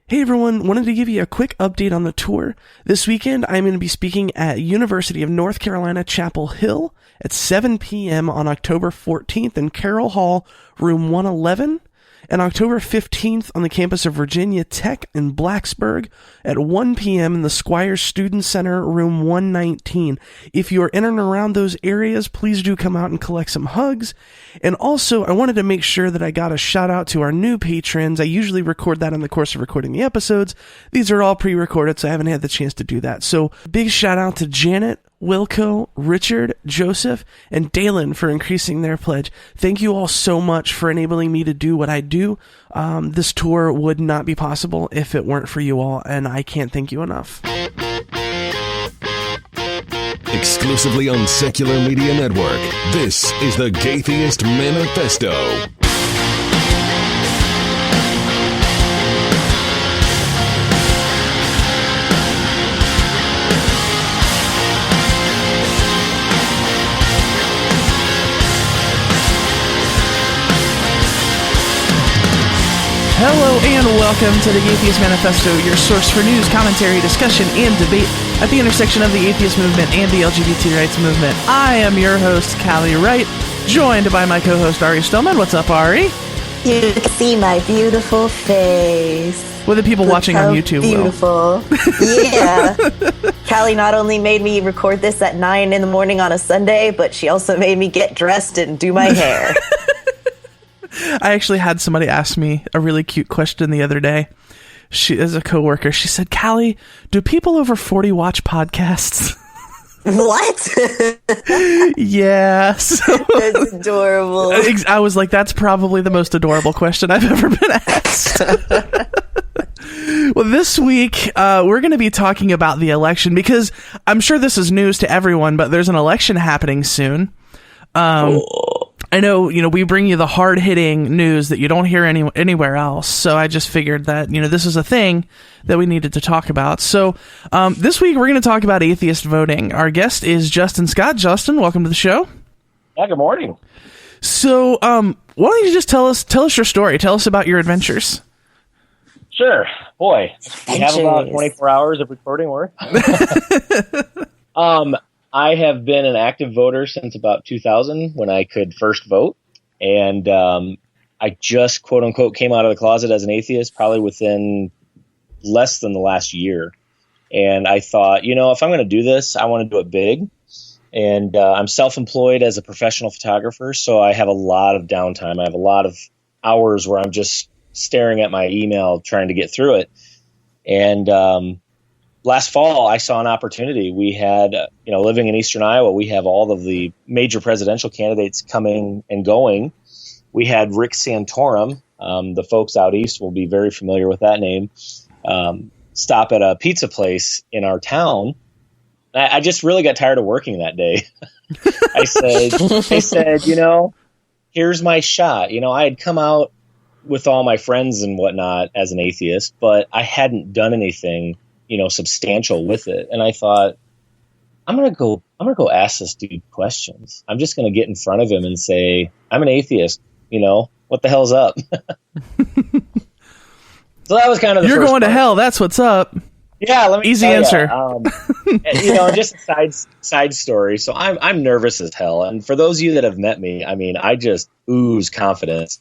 Hey everyone, wanted to give you a quick update on the tour. This weekend, I'm going to be speaking at University of North Carolina, Chapel Hill at 7 p.m. on October 14th in Carroll Hall, room 111, and October 15th on the campus of Virginia Tech in Blacksburg at 1 p.m. in the Squires Student Center, room 119. If you are in and around those areas, please do come out and collect some hugs. And also, I wanted to make sure that I got a shout out to our new patrons. I usually record that in the course of recording the episodes. These are all pre-recorded, so I haven't had the chance to do that. So, big shout out to Janet, Wilco, Richard, Joseph, and Dalen for increasing their pledge. Thank you all so much for enabling me to do what I do. This tour would not be possible if it weren't for you all, and I can't thank you enough. Exclusively on Secular Media Network, this is the Atheist Manifesto. Hello and welcome to the Atheist Manifesto, your source for news, commentary, discussion, and debate at the intersection of the atheist movement and the LGBT rights movement. I am your host, Callie Wright, joined by my co-host, Ari Stillman. What's up, Ari? You can see my beautiful face. Well, the people watching on YouTube beautiful. Yeah. Callie not only made me record this at 9 in the morning on a Sunday, but she also made me get dressed and do my hair. I actually had somebody ask me a really cute question the other day. She, as a coworker, she said, "Callie, do people over 40 watch podcasts?" What? Yeah. So, that's adorable. I was like, that's probably the most adorable question I've ever been asked. Well, this week, we're going to be talking about the election because I'm sure this is news to everyone, but there's an election happening soon. I know, we bring you the hard-hitting news that you don't hear anywhere else, so I just figured that, this is a thing that we needed to talk about. So, this week we're going to talk about atheist voting. Our guest is Justin Scott. Justin, welcome to the show. Yeah, good morning. So, why don't you just tell us your story? Tell us about your adventures. Sure. Boy, we have about 24 hours of recording work. I have been an active voter since about 2000 when I could first vote. And I just, quote unquote, came out of the closet as an atheist probably within less than the last year. And I thought, if I'm going to do this, I want to do it big. And I'm self-employed as a professional photographer, so I have a lot of downtime. I have a lot of hours where I'm just staring at my email trying to get through it. And last fall, I saw an opportunity. We had, living in Eastern Iowa, we have all of the major presidential candidates coming and going. We had Rick Santorum. The folks out east will be very familiar with that name. Stop at a pizza place in our town. I just really got tired of working that day. I said, here's my shot. I had come out with all my friends and whatnot as an atheist, but I hadn't done anything substantial with it. And I thought, I'm going to go ask this dude questions. I'm just going to get in front of him and say, I'm an atheist, what the hell's up? So that was kind of the You're first going part. to hell. That's what's up. Yeah. Let me Easy tell answer. Just a side story. So I'm nervous as hell. And for those of you that have met me, I just ooze confidence.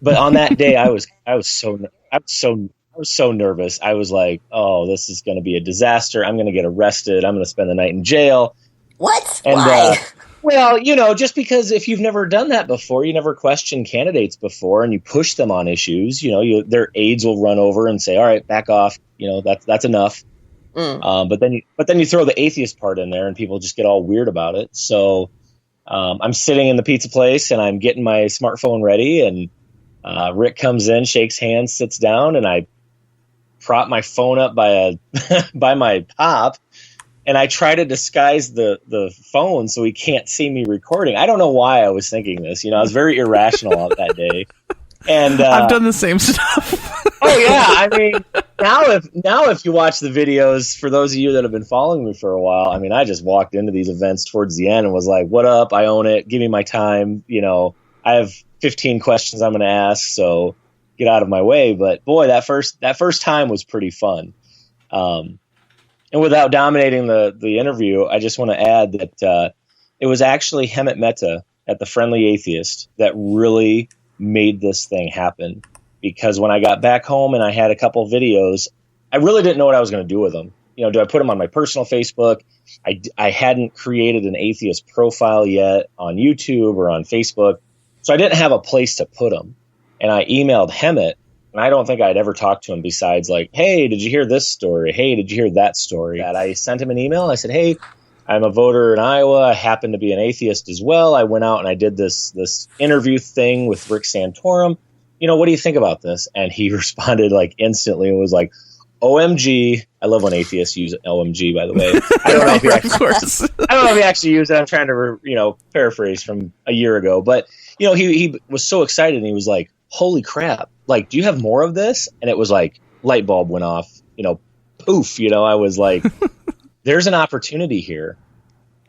But on that day, I was so nervous. I was like, oh, this is going to be a disaster. I'm going to get arrested. I'm going to spend the night in jail. What? And, why? Well, just because if you've never done that before, you never questioned candidates before and you push them on issues, their aides will run over and say, all right, back off. That's enough. But then you throw the atheist part in there and people just get all weird about it. So I'm sitting in the pizza place and I'm getting my smartphone ready and Rick comes in, shakes hands, sits down, and I prop my phone up by my pop, and I try to disguise the phone so he can't see me recording. I don't know why I was thinking this. I was very irrational out that day. And I've done the same stuff. Oh yeah, now if you watch the videos, for those of you that have been following me for a while, I just walked into these events towards the end and was like, "What up? I own it. Give me my time." I have 15 questions I'm going to ask, so get out of my way. But boy, that first time was pretty fun. And without dominating the interview, I just want to add that it was actually Hemet Mehta at the Friendly Atheist that really made this thing happen. Because when I got back home and I had a couple videos, I really didn't know what I was going to do with them. Do I put them on my personal Facebook? I hadn't created an atheist profile yet on YouTube or on Facebook, so I didn't have a place to put them. And I emailed Hemet, and I don't think I'd ever talked to him besides like, hey, did you hear this story? Hey, did you hear that story? And I sent him an email, and I said, hey, I'm a voter in Iowa. I happen to be an atheist as well. I went out and I did this interview thing with Rick Santorum. What do you think about this? And he responded like instantly and was like, OMG. I love when atheists use OMG, by the way. I don't know if he actually used it. I'm trying to, paraphrase from a year ago. But, he was so excited and he was like, holy crap. Like, do you have more of this? And it was like, light bulb went off, poof. I was like, there's an opportunity here.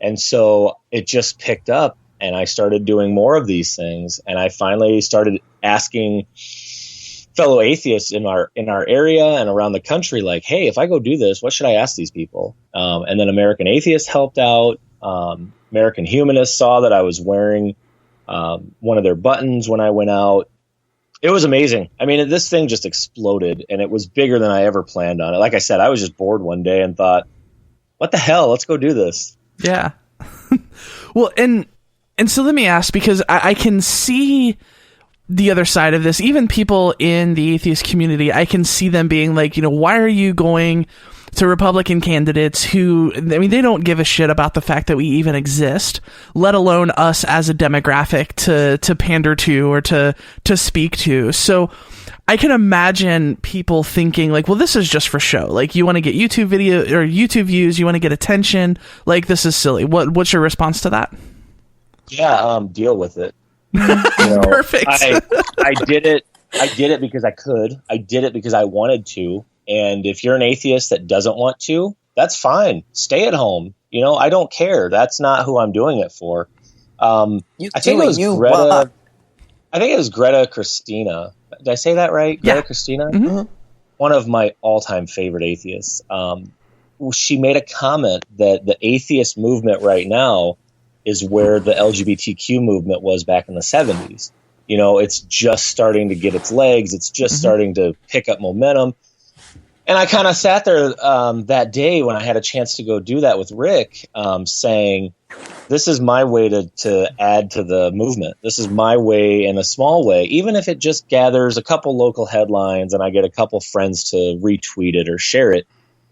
And so it just picked up and I started doing more of these things. And I finally started asking fellow atheists in our area and around the country, like, hey, if I go do this, what should I ask these people? And then American Atheists helped out. American Humanists saw that I was wearing one of their buttons when I went out. It was amazing. I mean, this thing just exploded, and it was bigger than I ever planned on it. Like I said, I was just bored one day and thought, what the hell? Let's go do this. Yeah. Well, and so let me ask, because I can see the other side of this. Even people in the atheist community, I can see them being like, why are you going to Republican candidates who, they don't give a shit about the fact that we even exist, let alone us as a demographic to pander to or to speak to. So I can imagine people thinking like, well, this is just for show. Like, you want to get YouTube video or YouTube views, you want to get attention. Like, this is silly. What's your response to that? Yeah, deal with it. Perfect. I did it because I could. I did it because I wanted to. And if you're an atheist that doesn't want to, that's fine. Stay at home. I don't care. That's not who I'm doing it for. I think it was Greta Christina. Did I say that right? Yeah. Greta Christina? Mm-hmm. One of my all-time favorite atheists. She made a comment that the atheist movement right now is where the LGBTQ movement was back in the 70s. It's just starting to get its legs. It's just starting to pick up momentum. And I kind of sat there that day when I had a chance to go do that with Rick, saying, this is my way to add to the movement. This is my way in a small way, even if it just gathers a couple local headlines and I get a couple friends to retweet it or share it.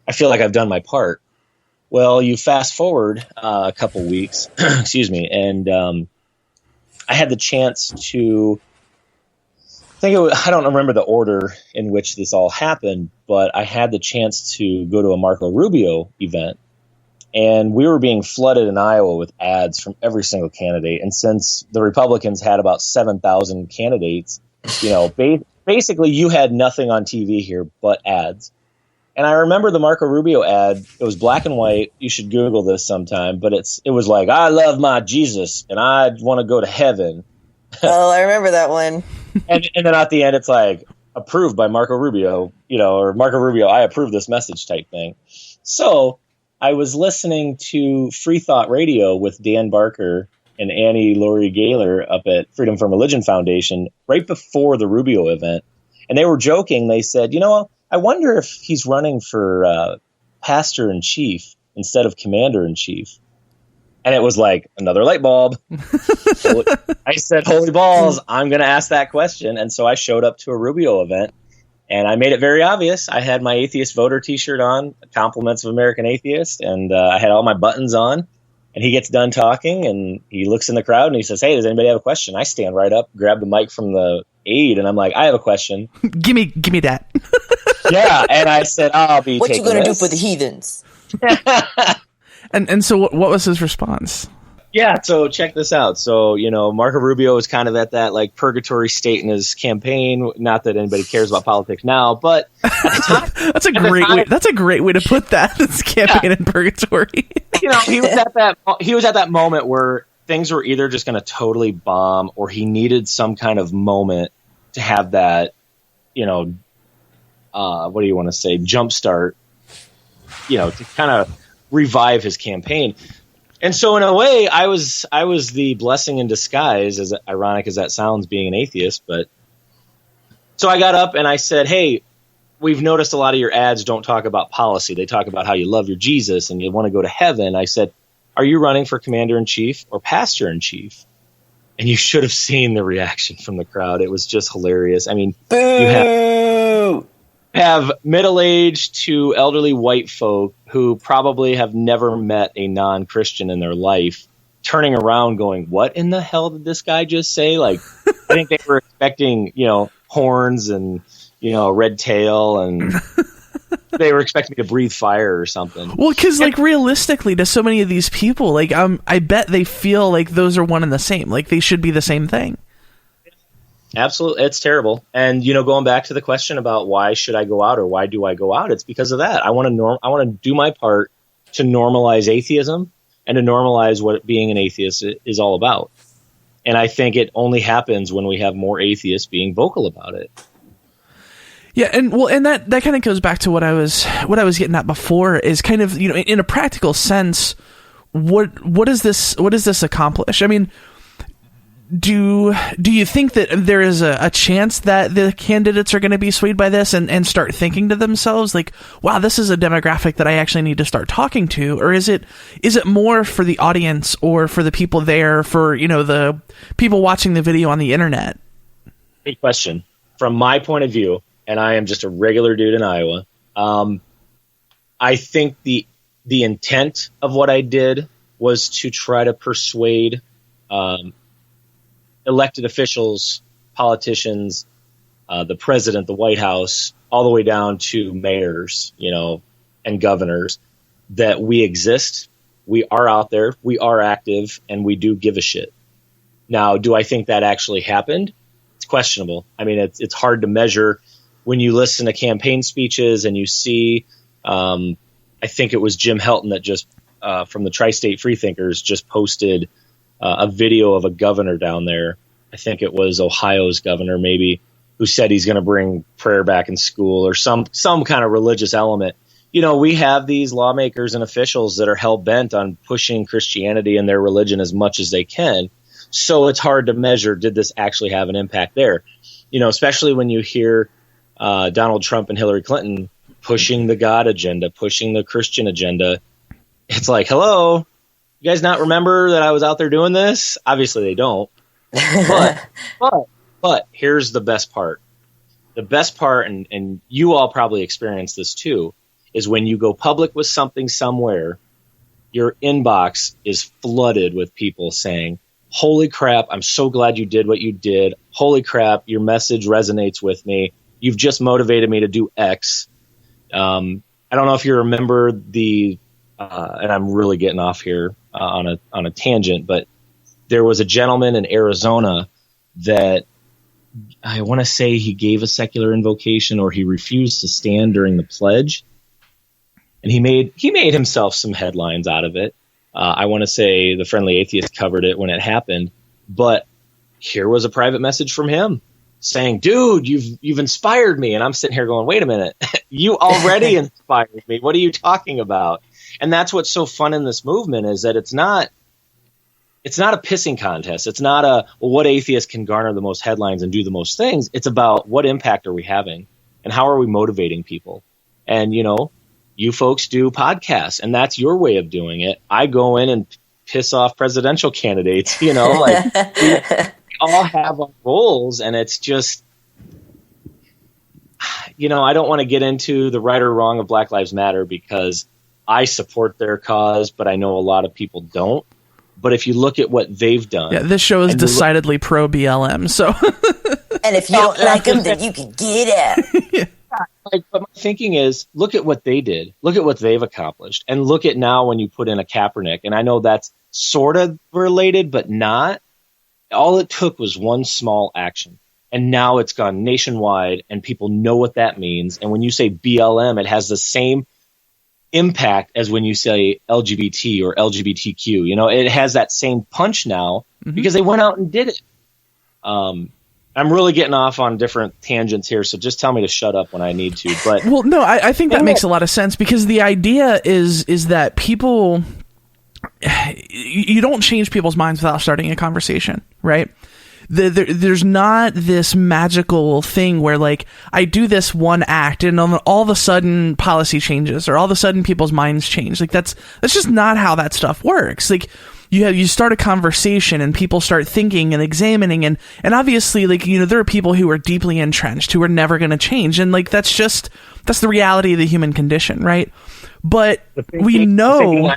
I feel like I've done my part. Well, you fast forward a couple weeks, excuse me, and I had the chance to, I don't remember the order in which this all happened, but I had the chance to go to a Marco Rubio event, and we were being flooded in Iowa with ads from every single candidate. And since the Republicans had about 7,000 candidates, basically you had nothing on TV here but ads. And I remember the Marco Rubio ad. It was black and white. You should Google this sometime. But it was like, I love my Jesus, and I want to go to heaven. Oh, I remember that one. and then at the end, it's like, approved by Marco Rubio, or Marco Rubio, I approve this message type thing. So I was listening to Free Thought Radio with Dan Barker and Annie Laurie Gaylor up at Freedom from Religion Foundation right before the Rubio event. And they were joking. They said, I wonder if he's running for pastor in chief instead of commander in chief. And it was like another light bulb. I said, holy balls, I'm going to ask that question. And so I showed up to a Rubio event and I made it very obvious. I had my Atheist Voter t-shirt on, compliments of American Atheist. And I had all my buttons on. And he gets done talking and he looks in the crowd and he says, hey, does anybody have a question? I stand right up, grab the mic from the aide, and I'm like, I have a question. Give me that. Yeah, and I said, I'll be what taking you gonna this. do for the heathens? And so what was his response? Yeah, so check this out. So, Marco Rubio was kind of at that like purgatory state in his campaign. Not that anybody cares about politics now, but at the time, that's a great way to put that. It's campaign in purgatory. He was at that moment where things were either just going to totally bomb or he needed some kind of moment to have that what do you want to say, jumpstart, to kind of revive his campaign. And so in a way, I was the blessing in disguise, as ironic as that sounds, being an atheist. But so I got up and I said, hey, we've noticed a lot of your ads don't talk about policy. They talk about how you love your Jesus and you want to go to heaven. I said, are you running for commander-in-chief or pastor-in-chief? And you should have seen the reaction from the crowd. It was just hilarious. I mean, you have middle-aged to elderly white folk who probably have never met a non-Christian in their life turning around going, what in the hell did this guy just say? Like, I think they were expecting, horns and, a red tail, and they were expecting me to breathe fire or something. Well, because, realistically, to so many of these people, I bet they feel like those are one and the same. Like, they should be the same thing. Absolutely. It's terrible. And, going back to the question about why should I go out or why do I go out, it's because of that. I want to do my part to normalize atheism and to normalize what being an atheist is all about. And I think it only happens when we have more atheists being vocal about it. Yeah, and that kind of goes back to what I was getting at before, is kind of, in a practical sense, what does this accomplish? I mean, do you think that there is a chance that the candidates are going to be swayed by this and start thinking to themselves like, wow, this is a demographic that I actually need to start talking to? Or is it more for the audience or for the people there, for, the people watching the video on the internet? Great question. From my point of view, and I am just a regular dude in Iowa, I think the intent of what I did was to try to persuade elected officials, politicians, the president, the White House, all the way down to mayors, and governors, that we exist, we are out there, we are active, and we do give a shit. Now, do I think that actually happened? It's questionable. I mean, it's hard to measure when you listen to campaign speeches and you see, I think it was Jim Helton that just, from the Tri-State Freethinkers, just posted a video of a governor down there. I think it was Ohio's governor, maybe, who said he's going to bring prayer back in school or some kind of religious element. We have these lawmakers and officials that are hell bent on pushing Christianity and their religion as much as they can. So it's hard to measure, did this actually have an impact there? Especially when you hear Donald Trump and Hillary Clinton pushing the God agenda, pushing the Christian agenda. It's like, hello, you guys not remember that I was out there doing this? Obviously they don't. But here's the best part. The best part, and you all probably experienced this too, is when you go public with something somewhere, your inbox is flooded with people saying, holy crap, I'm so glad you did what you did. Holy crap, your message resonates with me. You've just motivated me to do X. I don't know if you remember and I'm really getting off here on a tangent, but there was a gentleman in Arizona that I want to say he gave a secular invocation or he refused to stand during the pledge. And he made himself some headlines out of it. I want to say the Friendly Atheist covered it when it happened. But here was a private message from him saying, dude, you've inspired me. And I'm sitting here going, wait a minute, you already inspired me. What are you talking about? And that's what's so fun in this movement, is that it's not a pissing contest. It's not what atheist can garner the most headlines and do the most things. It's about what impact are we having and how are we motivating people? And, you folks do podcasts, and that's your way of doing it. I go in and piss off presidential candidates, we all have our goals, and it's just, I don't want to get into the right or wrong of Black Lives Matter because I support their cause, but I know a lot of people don't. But if you look at what they've done... Yeah, this show is decidedly pro-BLM, so... And if you don't like them, then you can get out. Yeah. But my thinking is, look at what they did. Look at what they've accomplished. And look at now when you put in a Kaepernick. And I know that's sort of related, but not. All it took was one small action. And now it's gone nationwide, and people know what that means. And when you say BLM, it has the same impact as when you say LGBT or LGBTQ. It has that same punch now because they went out and did it. I'm really getting off on different tangents here, so just tell me to shut up when I need to. But well, no, I think that makes a lot of sense, because the idea is that people, you don't change people's minds without starting a conversation, right? There's not this magical thing where, like, I do this one act and all of a sudden policy changes, or all of a sudden people's minds change. Like, that's just not how that stuff works. Like, you start a conversation and people start thinking and examining, and obviously, like, there are people who are deeply entrenched who are never going to change, and like that's the reality of the human condition, right? But we know.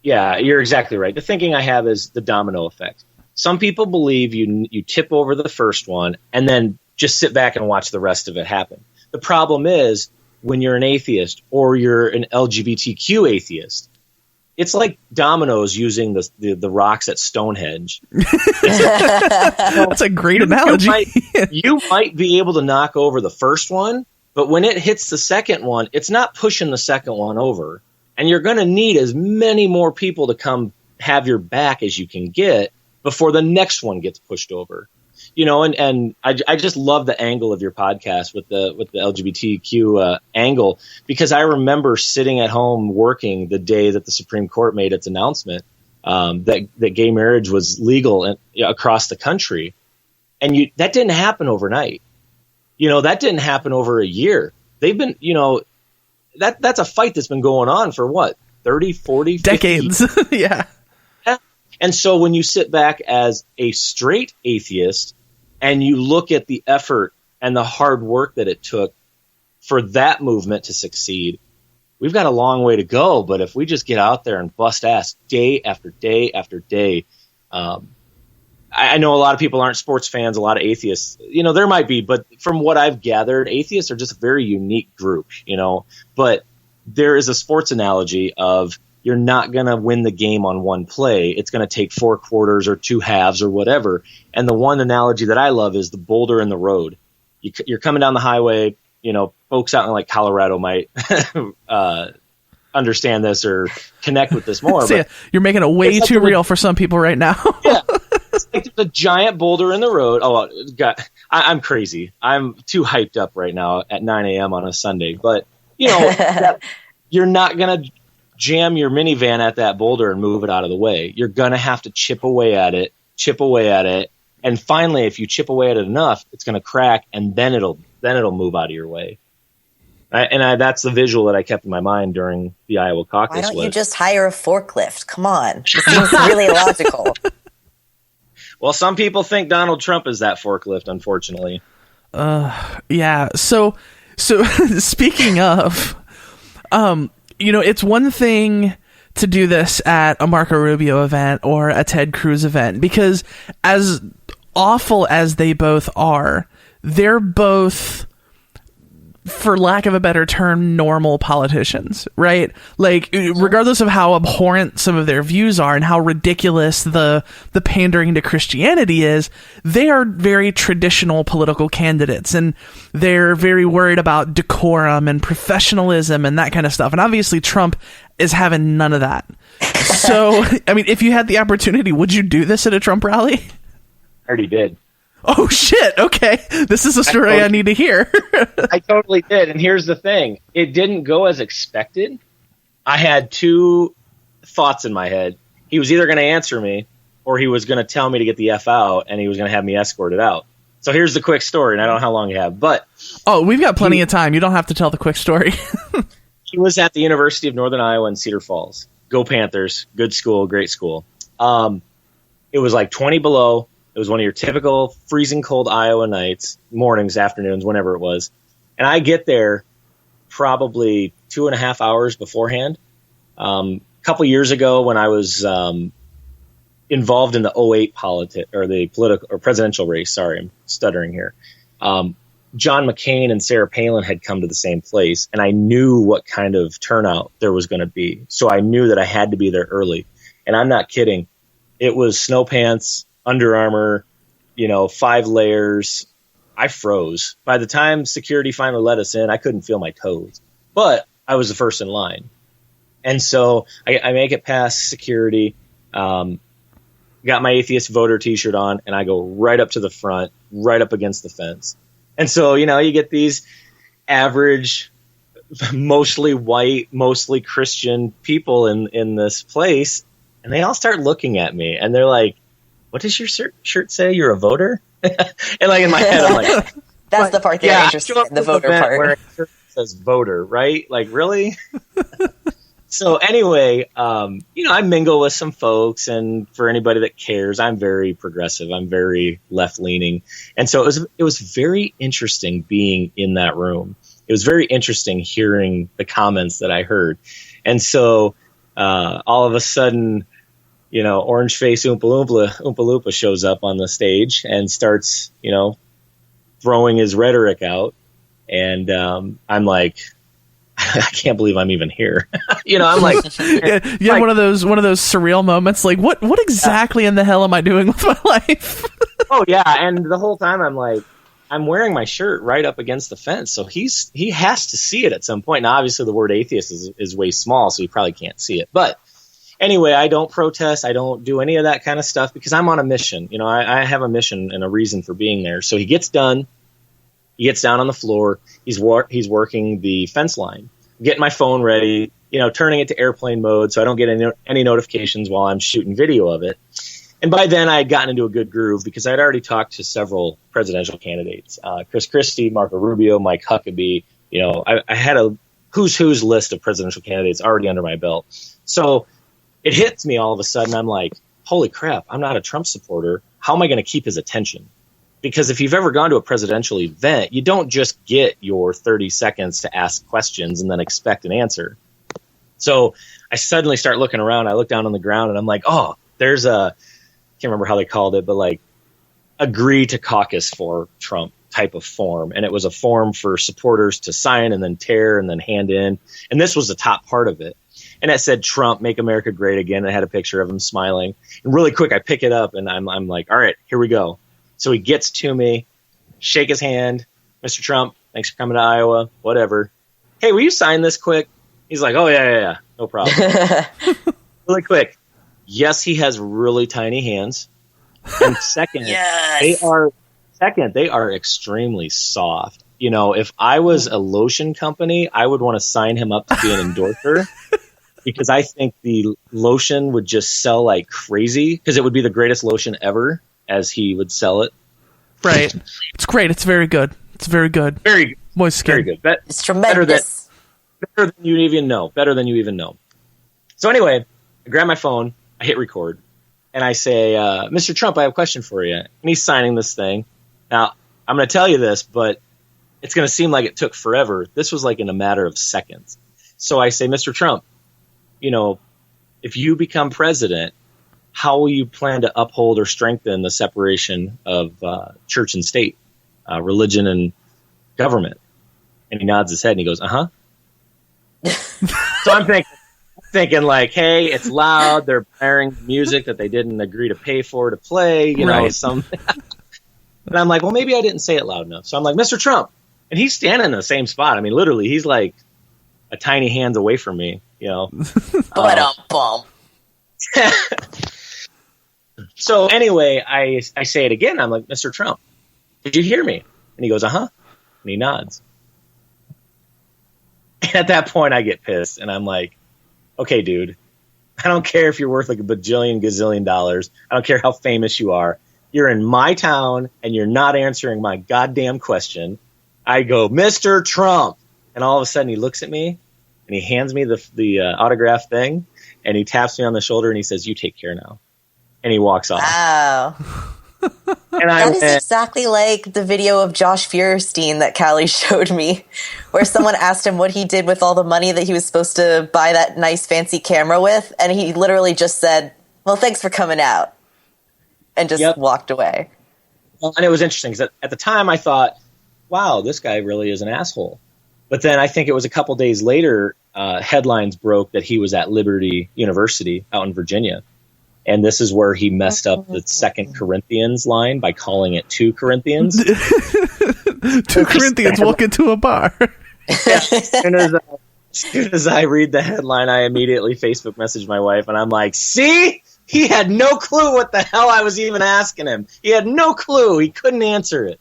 Yeah, you're exactly right. The thinking I have is the domino effect. Some people believe you tip over the first one and then just sit back and watch the rest of it happen. The problem is, when you're an atheist or you're an LGBTQ atheist, it's like dominoes using the rocks at Stonehenge. That's a great analogy. You might be able to knock over the first one, but when it hits the second one, it's not pushing the second one over. And you're going to need as many more people to come have your back as you can get before the next one gets pushed over. And I just love the angle of your podcast with the LGBTQ angle, because I remember sitting at home working the day that the Supreme Court made its announcement that gay marriage was legal across the country, and that didn't happen overnight. That didn't happen over a year. They've been, that's a fight that's been going on for what, 30, 40, 50 decades. Yeah. And so when you sit back as a straight atheist and you look at the effort and the hard work that it took for that movement to succeed, we've got a long way to go. But if we just get out there and bust ass day after day after day, I know a lot of people aren't sports fans, a lot of atheists, there might be, but from what I've gathered, atheists are just a very unique group, but there is a sports analogy of, you're not going to win the game on one play. It's going to take 4 quarters or 2 halves or whatever. And the one analogy that I love is the boulder in the road. You're coming down the highway, folks out in like Colorado might understand this or connect with this more. So, you're making it way too real for some people right now. Yeah. It's like the giant boulder in the road. Oh, God, I'm crazy. I'm too hyped up right now at 9 a.m. on a Sunday. But, you're not going to jam your minivan at that boulder and move it out of the way. You're going to have to chip away at it. And finally, if you chip away at it enough, it's going to crack, and then it'll move out of your way. That's the visual that I kept in my mind during the Iowa caucus. Why don't you just hire a forklift? Come on. It seems really illogical. Well, some people think Donald Trump is that forklift, unfortunately. Yeah. So speaking of, it's one thing to do this at a Marco Rubio event or a Ted Cruz event, because as awful as they both are, they're both, for lack of a better term, normal politicians, right? Like, regardless of how abhorrent some of their views are and how ridiculous the pandering to Christianity is, they are very traditional political candidates, and they're very worried about decorum and professionalism and that kind of stuff. And obviously Trump is having none of that. So, I mean, if you had the opportunity, would you do this at a Trump rally? I already did. Oh, shit. Okay. This is a story I need to hear. I totally did. And here's the thing. It didn't go as expected. I had 2 thoughts in my head. He was either going to answer me, or he was going to tell me to get the F out, and he was going to have me escorted out. So here's the quick story, and I don't know how long you have. But we've got plenty of time. You don't have to tell the quick story. He was at the University of Northern Iowa in Cedar Falls. Go Panthers. Good school. Great school. It was like 20 below. It was one of your typical freezing cold Iowa nights, mornings, afternoons, whenever it was. And I get there probably 2.5 hours beforehand. A couple years ago, when I was involved in the 2008 political or presidential race, sorry, I'm stuttering here. John McCain and Sarah Palin had come to the same place, and I knew what kind of turnout there was going to be. So I knew that I had to be there early. And I'm not kidding. It was snow pants, Under Armour, 5 layers. I froze. By the time security finally let us in, I couldn't feel my toes. But I was the first in line. And so I make it past security, got my Atheist Voter t-shirt on, and I go right up to the front. right up against the fence. And so, you get these average, mostly white, mostly Christian people in this place, and they all start looking at me, and they're like, "What does your shirt say? You're a voter?" And like in my head, I'm like, That's the part they're interested in, the voter part. Where it says voter, right? Like, really? So anyway, I mingle with some folks, and for anybody that cares, I'm very progressive. I'm very left-leaning. And so it was very interesting being in that room. It was very interesting hearing the comments that I heard. And so all of a sudden, orange face Oompa Loompa shows up on the stage and starts, throwing his rhetoric out. And I'm like, I can't believe I'm even here. I'm like, like, one of those surreal moments. Like, what exactly in the hell am I doing with my life? Oh yeah. And the whole time I'm like, I'm wearing my shirt right up against the fence. So he has to see it at some point. Now, obviously the word atheist is way small, so he probably can't see it. But anyway, I don't protest. I don't do any of that kind of stuff because I'm on a mission. I have a mission and a reason for being there. So he gets done. He gets down on the floor. He's working the fence line, getting my phone ready, turning it to airplane mode so I don't get any notifications while I'm shooting video of it. And by then I had gotten into a good groove because I'd already talked to several presidential candidates, Chris Christie, Marco Rubio, Mike Huckabee. I had a who's list of presidential candidates already under my belt. So it hits me all of a sudden. I'm like, holy crap, I'm not a Trump supporter. How am I going to keep his attention? Because if you've ever gone to a presidential event, you don't just get your 30 seconds to ask questions and then expect an answer. So I suddenly start looking around. I look down on the ground and I'm like, oh, there's I can't remember how they called it, but like agree to caucus for Trump type of form. And it was a form for supporters to sign and then tear and then hand in. And this was the top part of it. And it said, Trump, make America great again. I had a picture of him smiling. And really quick, I pick it up and I'm like, all right, here we go. So he gets to me, shake his hand. Mr. Trump, thanks for coming to Iowa, whatever. Hey, will you sign this quick? He's like, oh, yeah, no problem. Really quick. Yes, he has really tiny hands. And second, Yes. they are extremely soft. If I was a lotion company, I would want to sign him up to be an endorser because I think the lotion would just sell like crazy because it would be the greatest lotion ever as he would sell it. Right. It's great. It's very good. It's very good. Very good. Moist skin. Very good. It's tremendous. Better than you even know. Better than you even know. So anyway, I grab my phone, I hit record, and I say, Mr. Trump, I have a question for you. And he's signing this thing. Now, I'm going to tell you this, but it's going to seem like it took forever. This was like in a matter of seconds. So I say, Mr. Trump, if you become president, how will you plan to uphold or strengthen the separation of church and state, religion and government? And he nods his head and he goes, uh-huh. So I'm thinking like, hey, it's loud. They're blaring music that they didn't agree to pay for to play, right. But I'm like, well, maybe I didn't say it loud enough. So I'm like, Mr. Trump. And he's standing in the same spot. I mean, literally, he's like a tiny hands away from me, Bum. So anyway, I say it again. I'm like, Mr. Trump, did you hear me? And he goes, uh-huh. And he nods. And at that point, I get pissed. And I'm like, okay, dude, I don't care if you're worth like a bajillion, gazillion dollars. I don't care how famous you are. You're in my town, and you're not answering my goddamn question. I go, Mr. Trump. And all of a sudden, he looks at me, and he hands me the autograph thing, and he taps me on the shoulder, and he says, you take care now. And he walks off. Wow. And That is exactly like the video of Josh Feuerstein that Callie showed me, where someone asked him what he did with all the money that he was supposed to buy that nice fancy camera with, and he literally just said, well, thanks for coming out, and just walked away. Well, and it was interesting, because at the time I thought, wow, this guy really is an asshole. But then I think it was a couple days later, headlines broke that he was at Liberty University out in Virginia. And this is where he messed up the 2 Corinthians line by calling it 2 Corinthians. 2 Corinthians walk into a bar. As soon as I read the headline, I immediately Facebook message my wife, and I'm like, see? He had no clue what the hell I was even asking him. He had no clue. He couldn't answer it.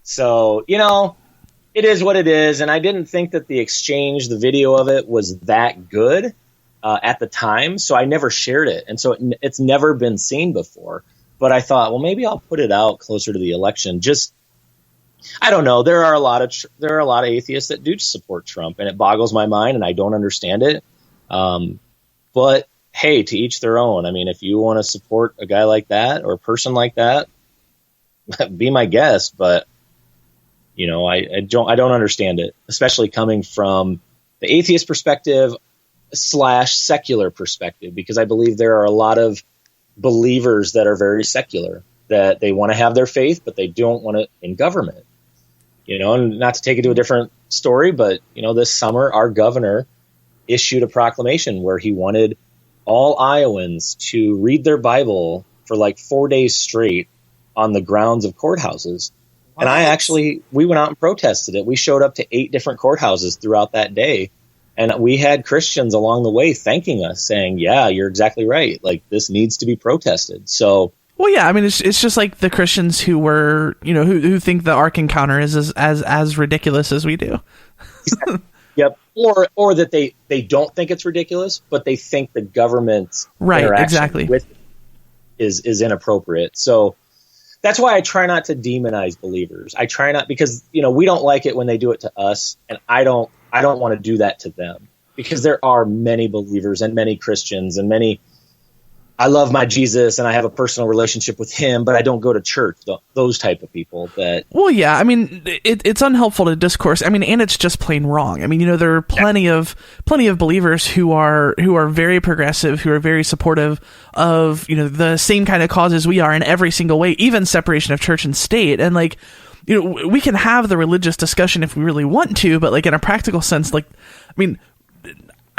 So, it is what it is. And I didn't think that the exchange, the video of it, was that good at the time. So I never shared it. And so it's never been seen before. But I thought, well, maybe I'll put it out closer to the election. I don't know. There are a lot of atheists that do support Trump, and it boggles my mind, and I don't understand it. But hey, to each their own. I mean, if you want to support a guy like that or a person like that, be my guest. But I don't understand it, especially coming from the atheist perspective / secular perspective, because I believe there are a lot of believers that are very secular, that they want to have their faith, but they don't want it in government. And not to take it to a different story, but this summer our governor issued a proclamation where he wanted all Iowans to read their Bible for like 4 days straight on the grounds of courthouses. What? And we went out and protested it. We showed up to 8 different courthouses throughout that day. And we had Christians along the way thanking us, saying, yeah, you're exactly right. Like, this needs to be protested. So, well, yeah, I mean, it's just like the Christians who were, who think the Ark Encounter is as ridiculous as we do. Yep. Or that they don't think it's ridiculous, but they think the government's interaction with it is inappropriate. So that's why I try not to demonize believers. I try not, because we don't like it when they do it to us, and I don't want to do that to them, because there are many believers and many Christians and many. I love my Jesus and I have a personal relationship with him, but I don't go to church. Those type of people that. Well, yeah, I mean, it's unhelpful to discourse. I mean, and it's just plain wrong. I mean, there are plenty of believers who are very progressive, who are very supportive of, the same kind of causes we are in every single way, even separation of church and state. And like, we can have the religious discussion if we really want to, but like in a practical sense, like, I mean,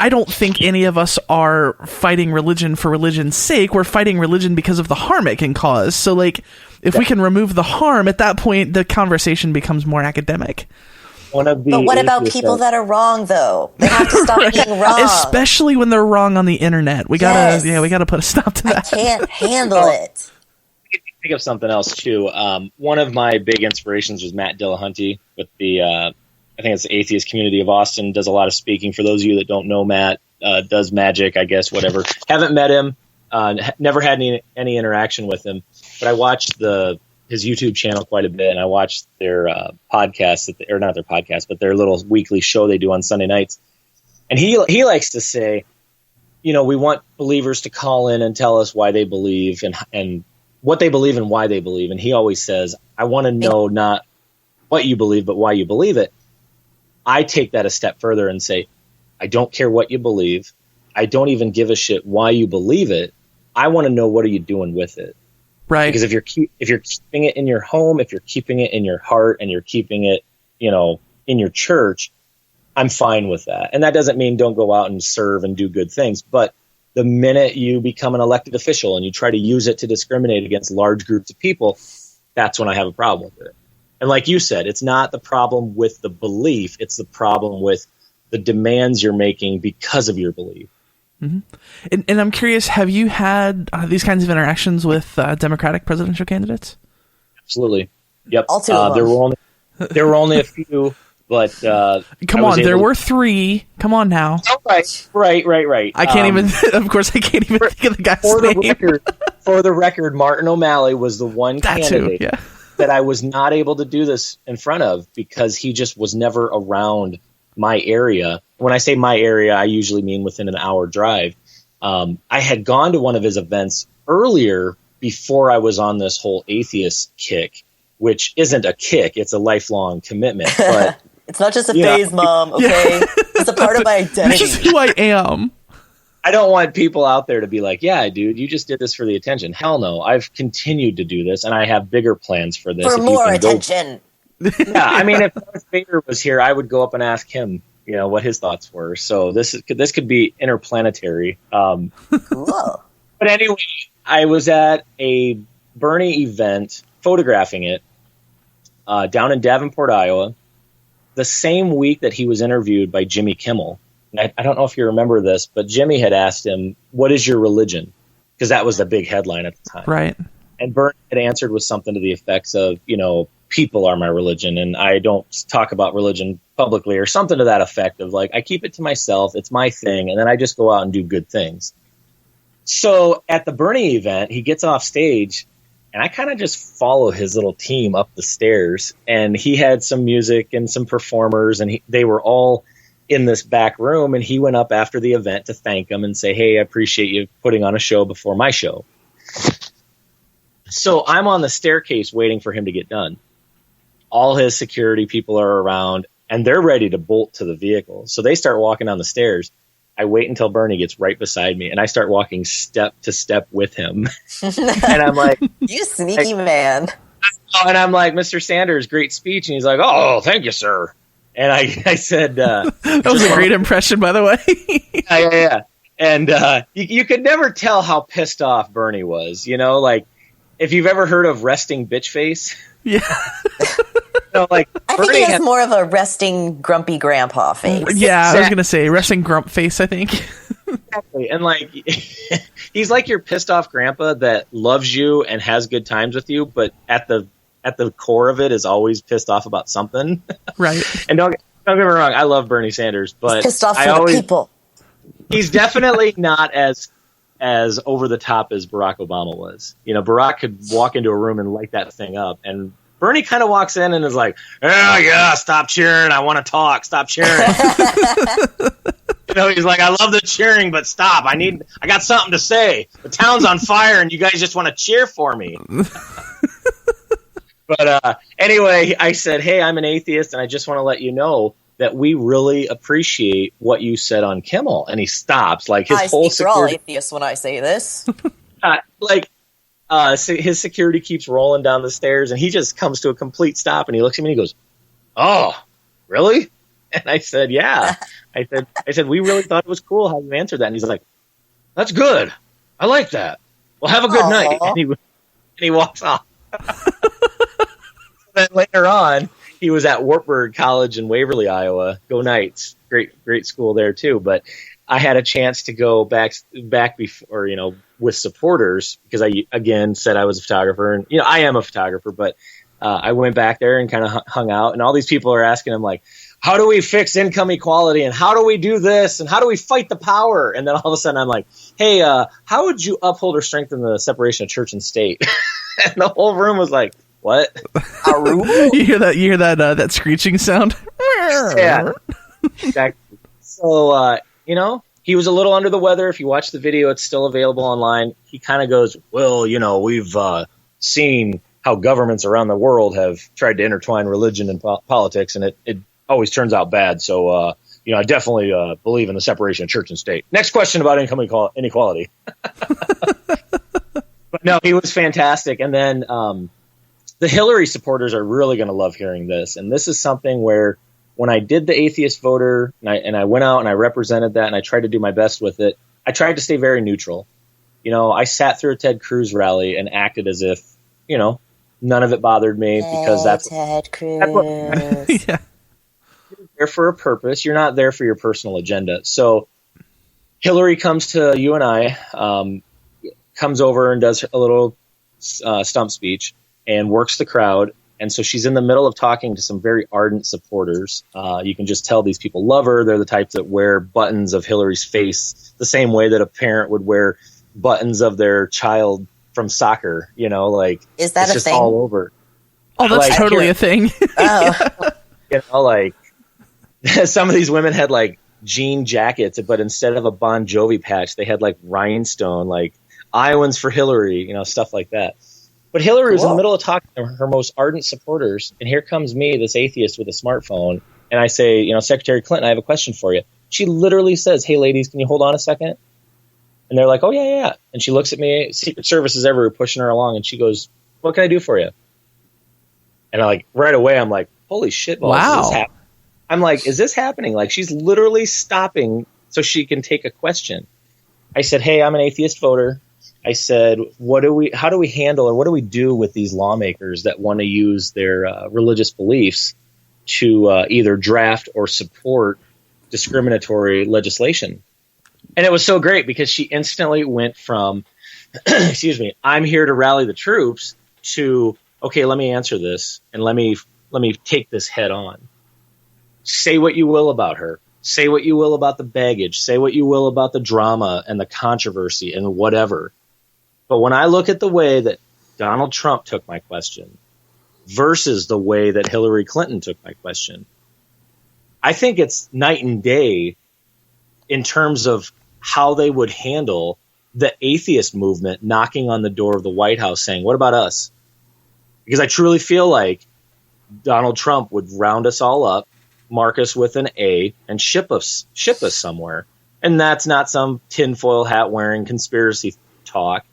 I don't think any of us are fighting religion for religion's sake. We're fighting religion because of the harm it can cause. So, like, if we can remove the harm, at that point, the conversation becomes more academic. But what about people that are wrong, though? They have to stop being wrong. Especially when they're wrong on the internet. We gotta put a stop to that. I can't handle it. Think of something else, too. One of my big inspirations was Matt Dillahunty with the... I think it's the Atheist Community of Austin, does a lot of speaking. For those of you that don't know Matt, does magic, I guess, whatever. Haven't met him, never had any interaction with him, but I watched his YouTube channel quite a bit, and I watched their podcast, or not their podcast, but their little weekly show they do on Sunday nights. And he likes to say, we want believers to call in and tell us why they believe and what they believe and why they believe. And he always says, I want to know not what you believe, but why you believe it. I take that a step further and say, I don't care what you believe. I don't even give a shit why you believe it. I want to know, what are you doing with it? Right. Because if you're keeping it in your home, if you're keeping it in your heart, and you're keeping it, in your church, I'm fine with that. And that doesn't mean don't go out and serve and do good things. But the minute you become an elected official and you try to use it to discriminate against large groups of people, that's when I have a problem with it. And like you said, it's not the problem with the belief. It's the problem with the demands you're making because of your belief. Mm-hmm. And I'm curious, have you had these kinds of interactions with Democratic presidential candidates? Absolutely. Yep. All two of them. There were only a few, but come on, there were 3. Come on now. Oh, right. I can't even. Of course, I can't even think of the guy's name. For the record, Martin O'Malley was the one candidate that I was not able to do this in front of, because he just was never around my area. When I say my area, I usually mean within an hour drive. I had gone to one of his events earlier before I was on this whole atheist kick, which isn't a kick. It's a lifelong commitment. But it's not just a phase, Mom, okay? It's a part of my identity. This is who I am. I don't want people out there to be like, yeah, dude, you just did this for the attention. Hell no. I've continued to do this, and I have bigger plans for this. For more attention. Yeah, I mean, if Darth Vader was here, I would go up and ask him, what his thoughts were. So this could be interplanetary. Cool. But anyway, I was at a Bernie event photographing it down in Davenport, Iowa, the same week that he was interviewed by Jimmy Kimmel. And I don't know if you remember this, but Jimmy had asked him, what is your religion? because that was the big headline at the time. Right. And Bernie had answered with something to the effects of, people are my religion, and I don't talk about religion publicly, or something to that effect of like, I keep it to myself, it's my thing, and then I just go out and do good things. So at the Bernie event, he gets off stage, and I kind of just follow his little team up the stairs, and he had some music and some performers, and they were all in this back room, and he went up after the event to thank them and say, hey, I appreciate you putting on a show before my show. So I'm on the staircase waiting for him to get done. All his security people are around, and they're ready to bolt to the vehicle. So they start walking down the stairs. I wait until Bernie gets right beside me, and I start walking step to step with him. And I'm like, you sneaky man. And I'm like, Mr. Sanders, great speech. And he's like, oh, thank you, sir. And I said, that was a great impression, by the way. Yeah. And you could never tell how pissed off Bernie was, like, if you've ever heard of resting bitch face. Yeah. Like I think he has more of a resting grumpy grandpa face. Yeah, I was going to say resting grump face, I think. Exactly. And like, he's like your pissed off grandpa that loves you and has good times with you, but at the core of it is always pissed off about something. Right. And don't get me wrong, I love Bernie Sanders, but he's pissed off for the people. He's definitely not as over the top as Barack Obama was. Barack could walk into a room and light that thing up, and Bernie kind of walks in and is like, oh yeah, stop cheering, I want to talk, stop cheering. He's like, I love the cheering, but stop, I got something to say. The town's on fire and you guys just want to cheer for me. But anyway, I said, hey, I'm an atheist, and I just want to let you know that we really appreciate what you said on Kimmel. And he stops. Like, his whole security. For all atheists when I say this. So his security keeps rolling down the stairs, and he just comes to a complete stop, and he looks at me and he goes, oh, really? And I said, yeah. I said, we really thought it was cool how you answered that. And he's like, that's good. I like that. Well, have a good night. And he walks off. Then later on, he was at Wartburg College in Waverly, Iowa. Go Knights. Great school there too. But I had a chance to go back before, with supporters, because I, again, said I was a photographer, and, I am a photographer, but I went back there and kind of hung out, and all these people are asking him, like, how do we fix income equality, and how do we do this, and how do we fight the power? And then all of a sudden I'm like, hey, how would you uphold or strengthen the separation of church and state? And the whole room was like, what? You hear that screeching sound? Yeah, exactly. So, he was a little under the weather. If you watch the video, it's still available online. He kind of goes, well, we've seen how governments around the world have tried to intertwine religion and politics, and it always turns out bad. So, I definitely believe in the separation of church and state. Next question about income inequality. But no, he was fantastic. And then the Hillary supporters are really going to love hearing this. And this is something where, when I did the Atheist Voter, and I went out and I represented that, and I tried to do my best with it, I tried to stay very neutral. I sat through a Ted Cruz rally and acted as if, none of it bothered me, because that's Ted Cruz. Yeah. You're there for a purpose. You're not there for your personal agenda. So Hillary comes to you and I, comes over and does a little stump speech and works the crowd. And so she's in the middle of talking to some very ardent supporters. You can just tell these people love her. They're the types that wear buttons of Hillary's face the same way that a parent would wear buttons of their child from soccer. Like, is that it's a just thing? all over. Oh, that's totally a thing. Oh. Some of these women had like jean jackets, but instead of a Bon Jovi patch, they had like rhinestone, like Iowans for Hillary, stuff like that. But Hillary was in the middle of talking to her most ardent supporters, and here comes me, this atheist with a smartphone, and I say, Secretary Clinton, I have a question for you. She literally says, hey, ladies, can you hold on a second? And they're like, oh, yeah. And she looks at me, Secret Service is everywhere pushing her along, and she goes, what can I do for you? And right away, I'm like, holy shit, balls, wow. Is this happening? I'm like, is this happening? Like, she's literally stopping so she can take a question. I said, hey, I'm an atheist voter. I said, how do we handle, or what do we do with these lawmakers that want to use their religious beliefs to either draft or support discriminatory legislation? And it was so great because she instantly went from excuse me, I'm here to rally the troops to, okay, let me answer this and let me take this head on. Say what you will about her. Say what you will about the baggage. Say what you will about the drama and the controversy and whatever. But when I look at the way that Donald Trump took my question versus the way that Hillary Clinton took my question, I think it's night and day in terms of how they would handle the atheist movement knocking on the door of the White House saying, what about us? Because I truly feel like Donald Trump would round us all up, mark us with an A, and ship us somewhere. And that's not some tinfoil hat wearing conspiracy talk.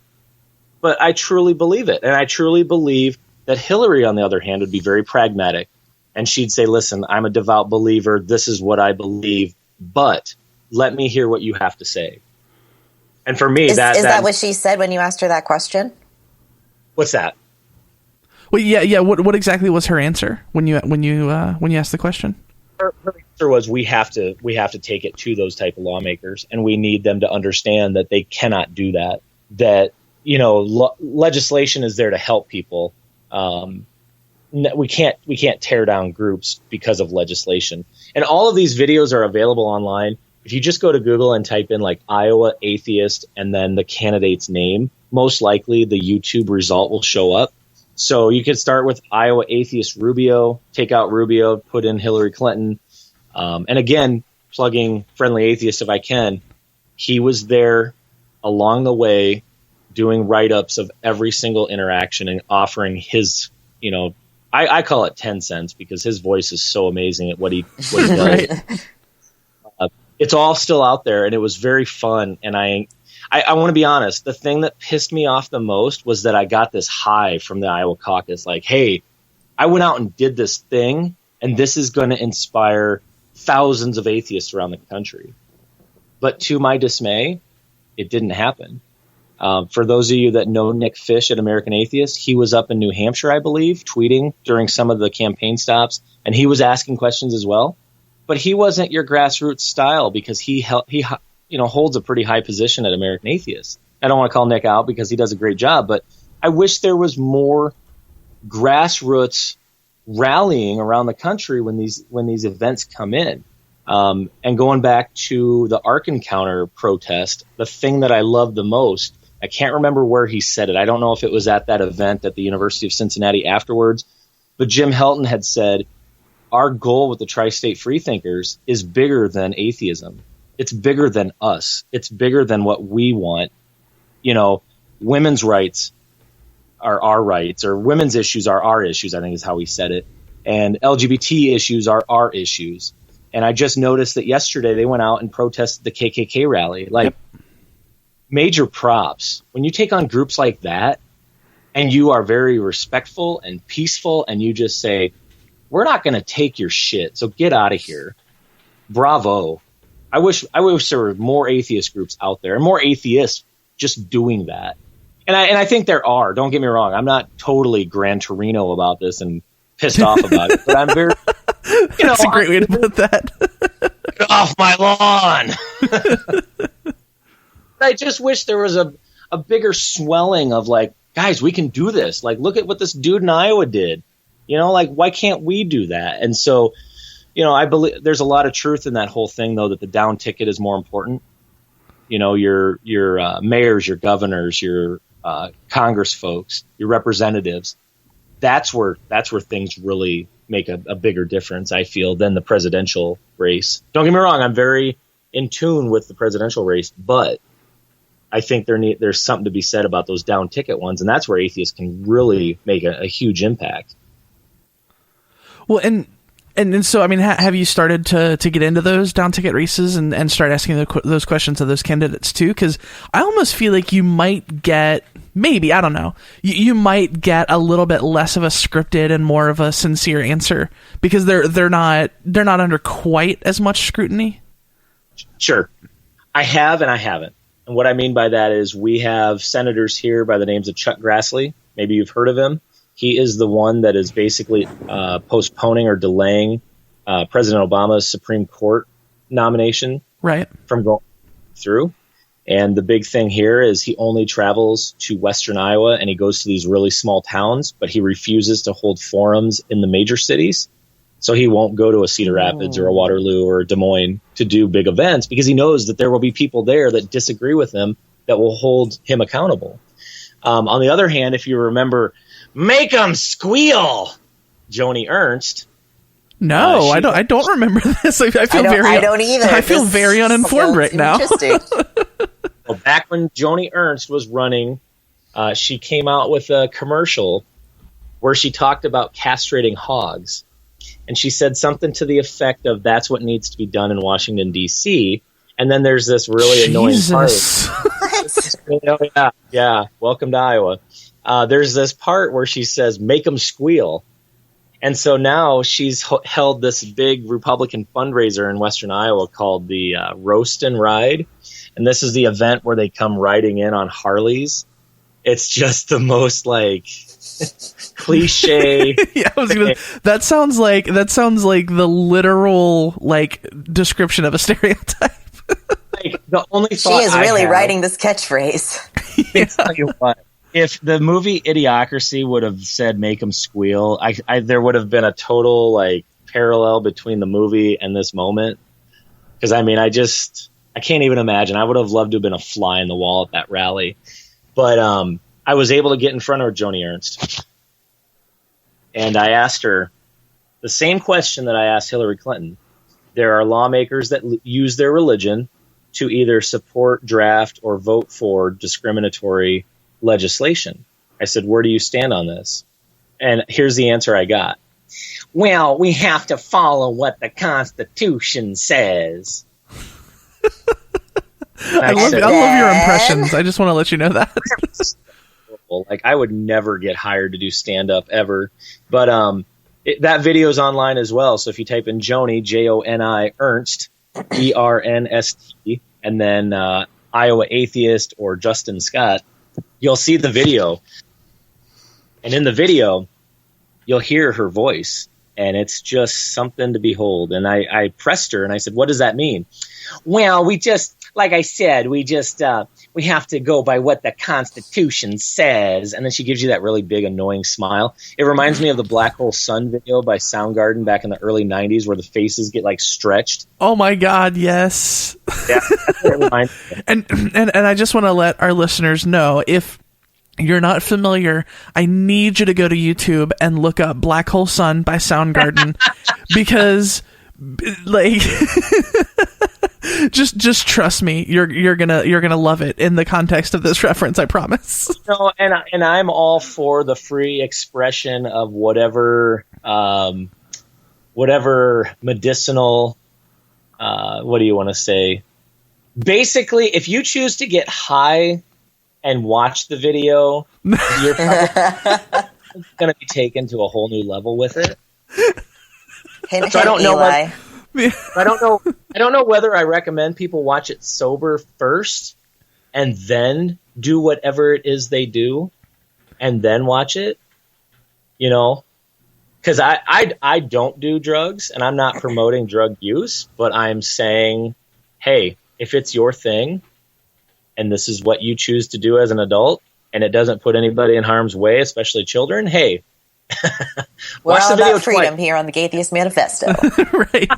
But I truly believe it. And I truly believe that Hillary, on the other hand, would be very pragmatic. And she'd say, listen, I'm a devout believer. This is what I believe. But let me hear what you have to say. And for me, is that what she said when you asked her that question? What's that? Well, yeah. What exactly was her answer when you asked the question? Her answer was, we have to take it to those type of lawmakers, and we need them to understand that they cannot do that. That, you know, legislation is there to help people. We can't tear down groups because of legislation. And all of these videos are available online. If you just go to Google and type in like Iowa atheist and then the candidate's name, most likely the YouTube result will show up. So you could start with Iowa atheist Rubio, take out Rubio, put in Hillary Clinton. And again, plugging Friendly Atheist if I can, he was there along the way doing write-ups of every single interaction and offering his, you know, I call it 10 cents because his voice is so amazing at what he does. Right. It's all still out there, and it was very fun. And I want to be honest, the thing that pissed me off the most was that I got this high from the Iowa caucus. Like, hey, I went out and did this thing, and this is going to inspire thousands of atheists around the country. But to my dismay, it didn't happen. For those of you that know Nick Fish at American Atheist, he was up in New Hampshire, I believe, tweeting during some of the campaign stops, and he was asking questions as well. But he wasn't your grassroots style because he holds a pretty high position at American Atheist. I don't want to call Nick out because he does a great job, but I wish there was more grassroots rallying around the country when these events come in. And going back to the Ark Encounter protest, the thing that I loved the most, I can't remember where he said it. I don't know if it was at that event at the University of Cincinnati afterwards, but Jim Helton had said, our goal with the Tri-State Freethinkers is bigger than atheism. It's bigger than us. It's bigger than what we want. You know, women's rights are our rights, or women's issues are our issues, I think is how he said it. And LGBT issues are our issues. And I just noticed that yesterday they went out and protested the KKK rally. Like, major props. When you take on groups like that and you are very respectful and peaceful and you just say, we're not going to take your shit, so get out of here. Bravo. I wish there were more atheist groups out there and more atheists just doing that. And I think there are. Don't get me wrong. I'm not totally Gran Torino about this and pissed off about it, but I'm very. That's a great way to put that. Get off my lawn. I just wish there was a bigger swelling of like, guys, we can do this. Like, look at what this dude in Iowa did. You know, like, why can't we do that? And so, you know, I believe there's a lot of truth in that whole thing, though, that the down ticket is more important. You know, your mayors, your governors, your Congress folks, your representatives. That's where things really make a bigger difference, I feel, than the presidential race. Don't get me wrong, I'm very in tune with the presidential race, but I think there's something to be said about those down ticket ones, and that's where atheists can really make a huge impact. Well, and so, I mean, have you started to get into those down ticket races and start asking those questions of those candidates too? Because I almost feel like you might get, maybe, I don't know, you might get a little bit less of a scripted and more of a sincere answer because they're not under quite as much scrutiny. Sure, I have and I haven't. And what I mean by that is we have senators here by the names of Chuck Grassley. Maybe you've heard of him. He is the one that is basically postponing or delaying President Obama's Supreme Court nomination from going through. And the big thing here is he only travels to Western Iowa and he goes to these really small towns, but he refuses to hold forums in the major cities. So he won't go to a Cedar Rapids or a Waterloo or a Des Moines to do big events because he knows that there will be people there that disagree with him that will hold him accountable. On the other hand, if you remember, Make 'em Squeal, Joni Ernst. No, I don't remember this. I don't either. I feel very uninformed right now. Well, back when Joni Ernst was running, she came out with a commercial where she talked about castrating hogs. And she said something to the effect of that's what needs to be done in Washington, D.C. And then there's this really annoying part. Yeah. Welcome to Iowa. There's this part where she says, make 'em squeal. And so now she's held this big Republican fundraiser in Western Iowa called the Roast and Ride. And this is the event where they come riding in on Harleys. It's just the most like cliche. Yeah, that sounds like the literal like description of a stereotype. Like the only she is really writing this catchphrase. Yeah. Tell you what, if the movie Idiocracy would have said "Make 'em Squeal," there would have been a total like parallel between the movie and this moment. Because I mean, I can't even imagine. I would have loved to have been a fly in the wall at that rally. But I was able to get in front of Joni Ernst. And I asked her the same question that I asked Hillary Clinton. There are lawmakers that use their religion to either support, draft, or vote for discriminatory legislation. I said, where do you stand on this? And here's the answer I got. Well, we have to follow what the Constitution says. I love your impressions. I just want to let you know that. Like, I would never get hired to do stand-up ever. But that video's online as well. So if you type in Joni, Joni, Ernst, ERNST, and then Iowa Atheist or Justin Scott, you'll see the video. And in the video, you'll hear her voice. And it's just something to behold. And I pressed her and I said, what does that mean? Well, like I said, we have to go by what the Constitution says. And then she gives you that really big, annoying smile. It reminds me of the Black Hole Sun video by Soundgarden back in the early 90s where the faces get like stretched. Oh my God, yes. Yeah, that's what it reminds me. And I just want to let our listeners know, if you're not familiar, I need you to go to YouTube and look up Black Hole Sun by Soundgarden because like just trust me, you're gonna love it in the context of this reference, I promise. No, and I'm all for the free expression of whatever medicinal what do you want to say? Basically, if you choose to get high and watch the video, you're probably going to be taken to a whole new level with it. So I don't know. I don't know whether I recommend people watch it sober first and then do whatever it is they do and then watch it. You know, because I don't do drugs and I'm not promoting drug use, but I'm saying, hey, if it's your thing, and this is what you choose to do as an adult, and it doesn't put anybody in harm's way, especially children, hey, we're all about freedom here on the Atheist Manifesto. Right.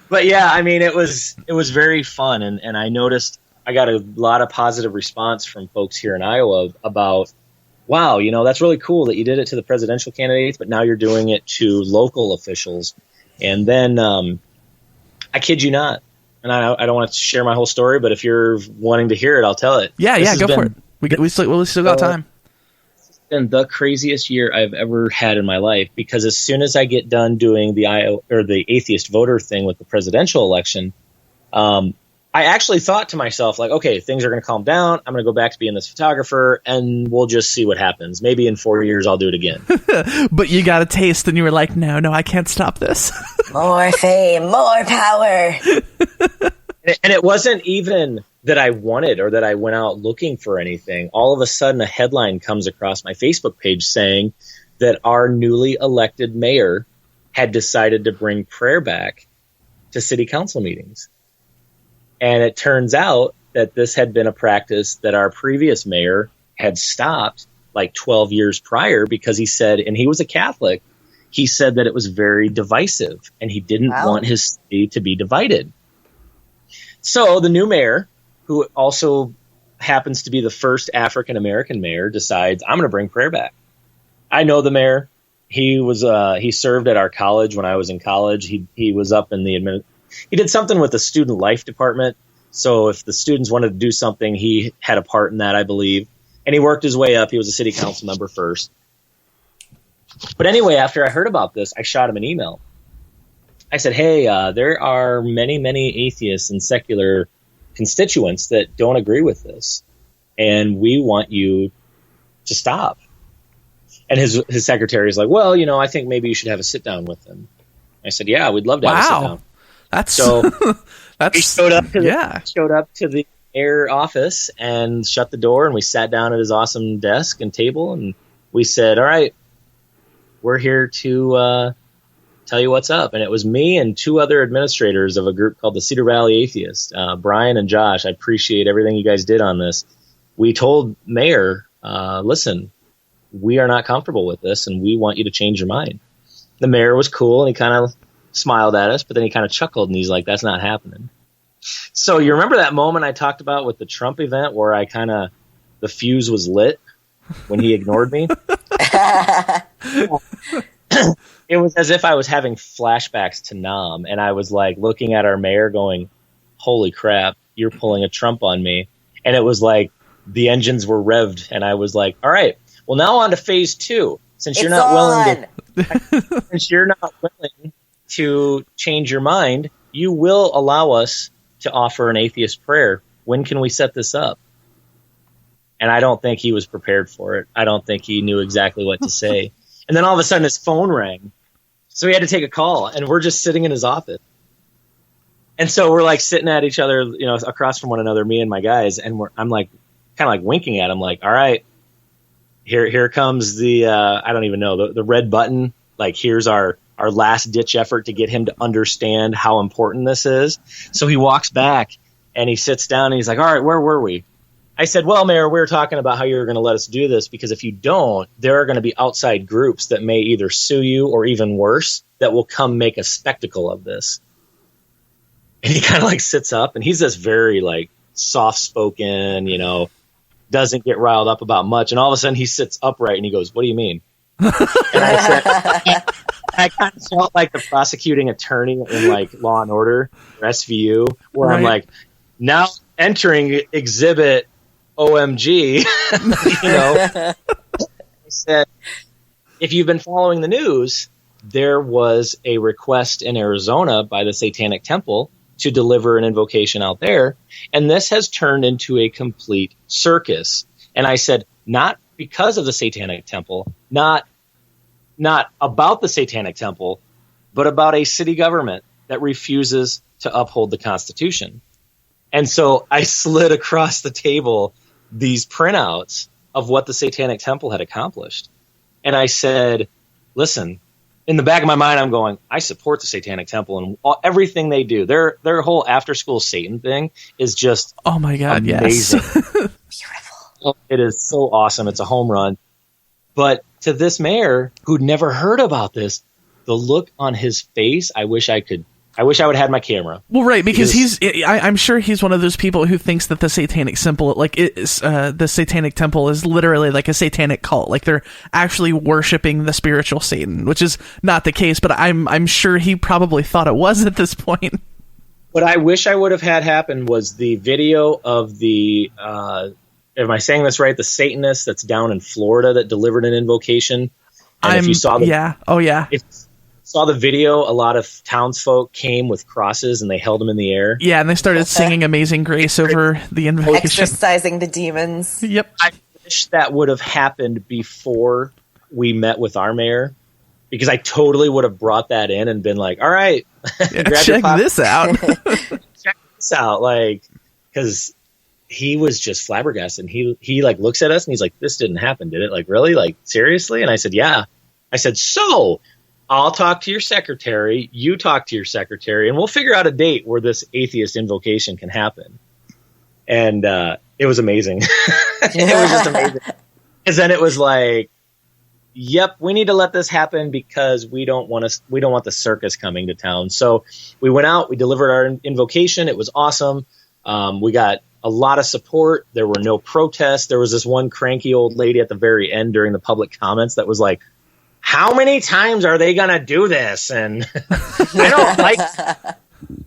But yeah, I mean, it was very fun, and I noticed I got a lot of positive response from folks here in Iowa about, wow, you know, that's really cool that you did it to the presidential candidates, but now you're doing it to local officials. And then, I kid you not, and I don't want to share my whole story, but if you're wanting to hear it, I'll tell it. Yeah, go for it. We still got time. It's been the craziest year I've ever had in my life, because as soon as I get done doing the atheist voter thing with the presidential election, I actually thought to myself, like, okay, things are going to calm down. I'm going to go back to being this photographer, and we'll just see what happens. Maybe in 4 years I'll do it again. But you got a taste, and you were like, no, I can't stop this. More fame, more power. And it wasn't even that I wanted or that I went out looking for anything. All of a sudden, a headline comes across my Facebook page saying that our newly elected mayor had decided to bring prayer back to city council meetings. And it turns out that this had been a practice that our previous mayor had stopped like 12 years prior because he said, and he was a Catholic, he said that it was very divisive and he didn't want his city to be divided. So the new mayor, who also happens to be the first African-American mayor, decides, I'm going to bring prayer back. I know the mayor. He served at our college when I was in college. He was up in he did something with the student life department. So if the students wanted to do something, he had a part in that, I believe. And he worked his way up. He was a city council member first. But anyway, after I heard about this, I shot him an email. I said, hey, there are many, many atheists and secular constituents that don't agree with this. And we want you to stop. And his secretary is like, well, I think maybe you should have a sit down with them. I said, yeah, we'd love to have a sit down. That's so he showed up to the mayor office and shut the door, and we sat down at his awesome desk and table, and we said, all right, we're here to tell you what's up. And it was me and two other administrators of a group called the Cedar Valley Atheists, Brian and Josh. I appreciate everything you guys did on this. We told Mayor, listen, we are not comfortable with this, and we want you to change your mind. The mayor was cool, and he kind of smiled at us, but then he kind of chuckled, and he's like, that's not happening. So you remember that moment I talked about with the Trump event where the fuse was lit when he ignored me? It was as if I was having flashbacks to Nam, and I was like looking at our mayor going, holy crap, you're pulling a Trump on me. And it was like the engines were revved, and I was like, all right, well, now on to phase 2. Since you're not willing to change your mind, you will allow us to offer an atheist prayer. When can we set this up? And I don't think he was prepared for it. I don't think he knew exactly what to say. And then all of a sudden his phone rang. So he had to take a call, and we're just sitting in his office. And so we're like sitting at each other, across from one another, me and my guys. And I'm like, kind of like winking at him, like, all right, here comes the, I don't even know, the red button. Like, here's our last ditch effort to get him to understand how important this is. So he walks back and he sits down and he's like, all right, where were we? I said, well, Mayor, we were talking about how you were going to let us do this, because if you don't, there are going to be outside groups that may either sue you or even worse, that will come make a spectacle of this. And he kind of like sits up, and he's this very like soft-spoken, doesn't get riled up about much. And all of a sudden he sits upright and he goes, what do you mean? And I said, I kind of felt like the prosecuting attorney in like Law and Order or SVU, where I'm like, now entering exhibit OMG, I said, if you've been following the news, there was a request in Arizona by the Satanic Temple to deliver an invocation out there. And this has turned into a complete circus. And I said, not because of the Satanic Temple, not about the Satanic Temple, but about a city government that refuses to uphold the Constitution. And so I slid across the table these printouts of what the Satanic Temple had accomplished. And I said, listen, in the back of my mind, I'm going, I support the Satanic Temple and everything they do. Their whole after-school Satan thing is just oh my God, amazing. Yes. Beautiful. It is so awesome. It's a home run. But to this mayor who'd never heard about this, the look on his face, I wish I would have had my camera. Well, right, because I'm sure he's one of those people who thinks that the Satanic Temple, the Satanic Temple is literally like a satanic cult. Like they're actually worshiping the spiritual Satan, which is not the case, but I'm sure he probably thought it was at this point. What I wish I would have had happen was the video of the, am I saying this right? The Satanist that's down in Florida that delivered an invocation. And if you saw saw the video, a lot of townsfolk came with crosses and they held them in the air. Yeah, and they started singing Amazing Grace over the invocation. Exorcising the demons. Yep. I wish that would have happened before we met with our mayor, because I totally would have brought that in and been like, all right, check this out. Check this out. Like, because he was just flabbergasted. And he like looks at us and he's like, this didn't happen, did it? Like, really? Like, seriously? And I said, yeah. I said, so I'll talk to your secretary, you talk to your secretary, and we'll figure out a date where this atheist invocation can happen. And it was amazing. It was just amazing. Because then it was like, yep, we need to let this happen because we don't want the circus coming to town. So we went out, we delivered our invocation. It was awesome. We got a lot of support. There were no protests. There was this one cranky old lady at the very end during the public comments that was like, how many times are they going to do this? And I don't like,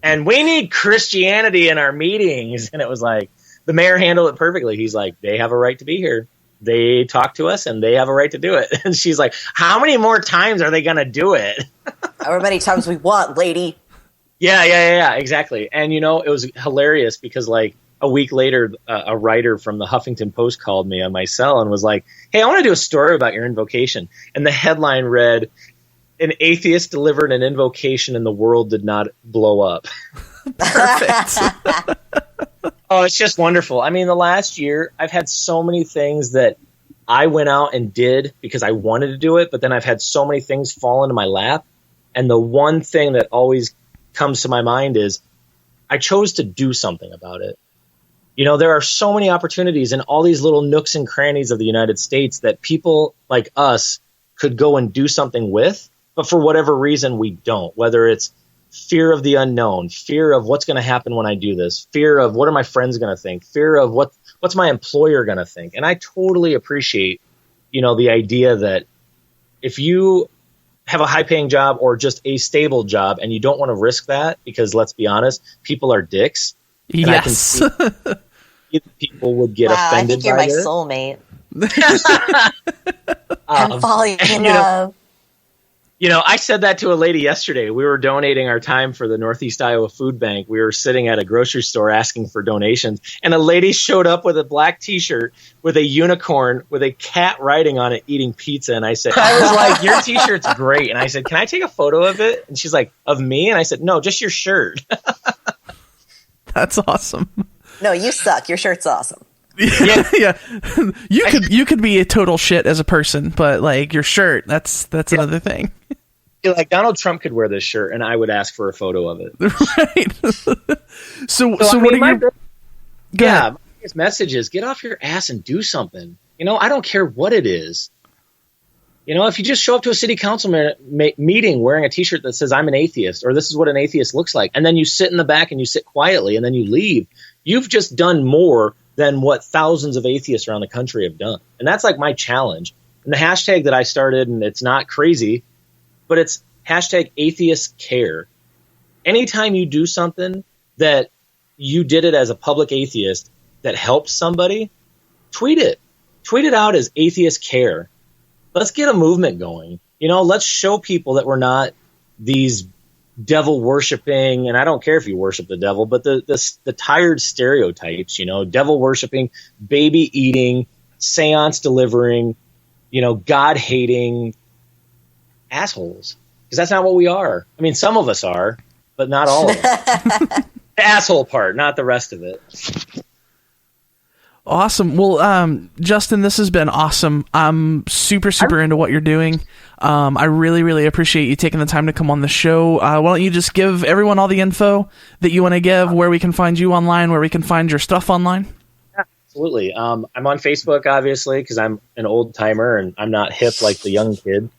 and we need Christianity in our meetings. And it was like, the mayor handled it perfectly. He's like, they have a right to be here. They talk to us and they have a right to do it. And she's like, how many more times are they going to do it? However many times we want, lady. Yeah, exactly. And, it was hilarious because like a week later, a writer from the Huffington Post called me on my cell and was like, hey, I want to do a story about your invocation. And the headline read, an atheist delivered an invocation and the world did not blow up. Perfect. Oh, it's just wonderful. I mean, the last year, I've had so many things that I went out and did because I wanted to do it, but then I've had so many things fall into my lap. And the one thing that always comes to my mind is I chose to do something about it. There are so many opportunities in all these little nooks and crannies of the United States that people like us could go and do something with, but for whatever reason, we don't, whether it's fear of the unknown, fear of what's going to happen when I do this, fear of what are my friends going to think, fear of what's my employer going to think. And I totally appreciate, the idea that if you have a high paying job or just a stable job and you don't want to risk that, because let's be honest, people are dicks. And Yes. I can see people would get offended. I think you're by my it. soulmate. I'm falling in love. I said that to a lady yesterday. We were donating our time for the Northeast Iowa Food Bank. We were sitting at a grocery store asking for donations, and a lady showed up with a black T-shirt with a unicorn with a cat riding on it eating pizza. And I was like, your T-shirt's great. And I said, can I take a photo of it? And she's like, of me? And I said, no, just your shirt. That's awesome. No, you suck. Your shirt's awesome. Yeah. You could be a total shit as a person, but like your shirt, that's another thing. Like Donald Trump could wear this shirt and I would ask for a photo of it. Right. So what are your my biggest message is get off your ass and do something. I don't care what it is. If you just show up to a city council meeting wearing a T-shirt that says I'm an atheist or this is what an atheist looks like, and then you sit in the back and you sit quietly and then you leave, you've just done more than what thousands of atheists around the country have done. And that's like my challenge. And the hashtag that I started, and it's not crazy, but it's hashtag atheist care. Anytime you do something that you did it as a public atheist that helped somebody, tweet it. Tweet it out as atheist care. Let's get a movement going. Let's show people that we're not these devil worshiping, and I don't care if you worship the devil, but the tired stereotypes, devil worshiping, baby eating, seance delivering, God hating assholes. Because that's not what we are. I mean, some of us are, but not all of us. The asshole part, not the rest of it. Awesome. Well, Justin, this has been awesome. I'm super into what you're doing. I really, really appreciate you taking the time to come on the show. Why don't you just give everyone all the info that you want to give, where we can find you online, where we can find your stuff online? Yeah, absolutely. I'm on Facebook, obviously, because I'm an old timer and I'm not hip like the young kid.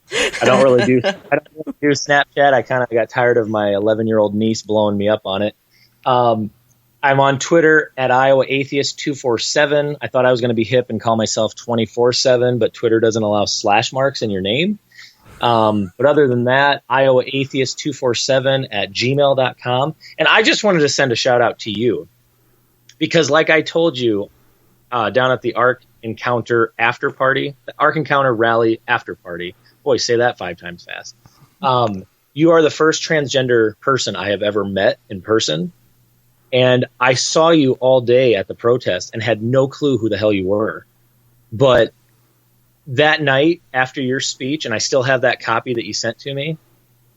I don't really do Snapchat. I kind of got tired of my 11-year-old niece blowing me up on it. I'm on Twitter at Iowa Atheist 247. I thought I was going to be hip and call myself 24/7, but Twitter doesn't allow slash marks in your name. But other than that, Iowa Atheist 247 at gmail.com. And I just wanted to send a shout out to you because like I told you down at the Ark Encounter after party, the Ark Encounter rally after party. Boy, say that 5 times fast. You are the first transgender person I have ever met in person. And I saw you all day at the protest and had no clue who the hell you were. But that night after your speech, and I still have that copy that you sent to me,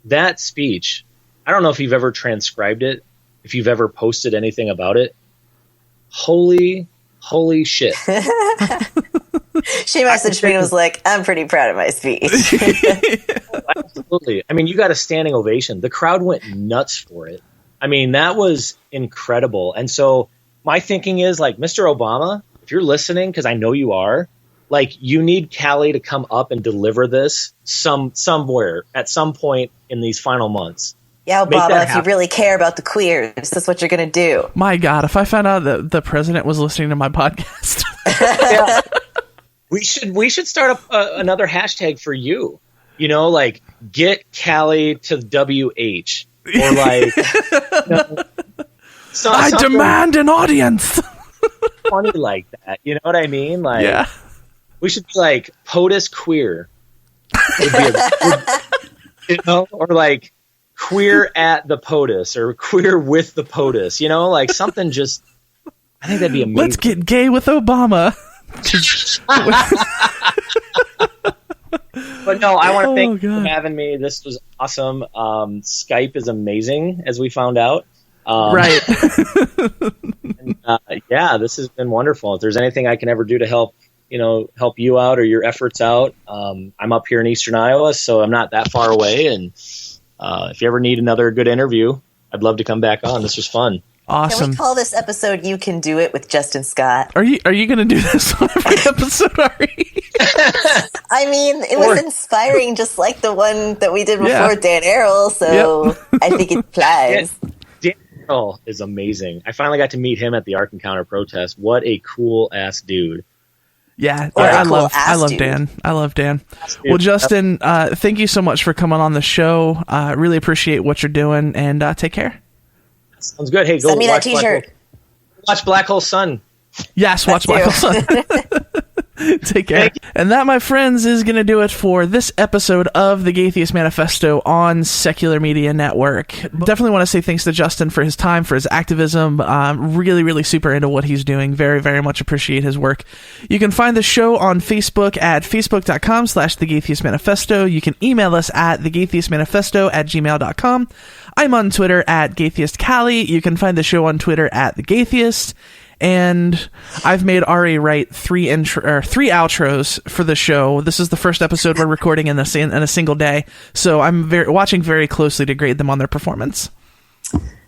that speech, I don't know if you've ever transcribed it, if you've ever posted anything about it. Holy shit. She messaged me and was like, I'm pretty proud of my speech. Absolutely. I mean, you got a standing ovation. The crowd went nuts for it. I mean, that was incredible. And so my thinking is like, Mr. Obama, if you're listening, because I know you are, like, you need Callie to come up and deliver this somewhere at some point in these final months. Yeah, Obama, if you really care about the queers, that's what you're going to do. My God, if I found out that the president was listening to my podcast. Yeah. We should start another hashtag for you. You know, like, get Callie to WH. Or like, I demand an audience. Funny like that. You know what I mean? Like, yeah. We should be like POTUS queer. Or like queer at the POTUS or queer with the POTUS. You know, like something just. I think that'd be amazing. Let's get gay with Obama. But no, I want to thank you for having me. This was awesome. Skype is amazing, as we found out. Right. And, yeah, this has been wonderful. If there's anything I can ever do to help you out or your efforts out, I'm up here in Eastern Iowa, so I'm not that far away. And if you ever need another good interview, I'd love to come back on. This was fun. Awesome. Can we call this episode "You Can Do It" with Justin Scott? Are you going to do this on every episode, Ari? I mean, it was inspiring, just like the one that we did before, Dan Errol. So I think it applies. Dan Errol is amazing. I finally got to meet him at the Ark Encounter protest. What a cool ass dude! Yeah, I love Dan. I love Dan. Well, Justin, thank you so much for coming on the show. Really appreciate what you're doing, and take care. Sounds good. Hey, go send me that t-shirt. Watch Black Hole Sun. Yes, watch Black Hole Sun. Take care. And that, my friends, is going to do it for this episode of the Atheist Manifesto on Secular Media Network. Definitely want to say thanks to Justin for his time, for his activism. Really, really super into what he's doing. Very, very much appreciate his work. You can find the show on Facebook at facebook.com/The Atheist Manifesto. You can email us at thegatheistmanifesto@gmail.com. I'm on Twitter at Gatheist Callie. You can find the show on Twitter at The Gatheist. And I've made Ari write three outros for the show. This is the first episode we're recording in a single day, so I'm watching very closely to grade them on their performance.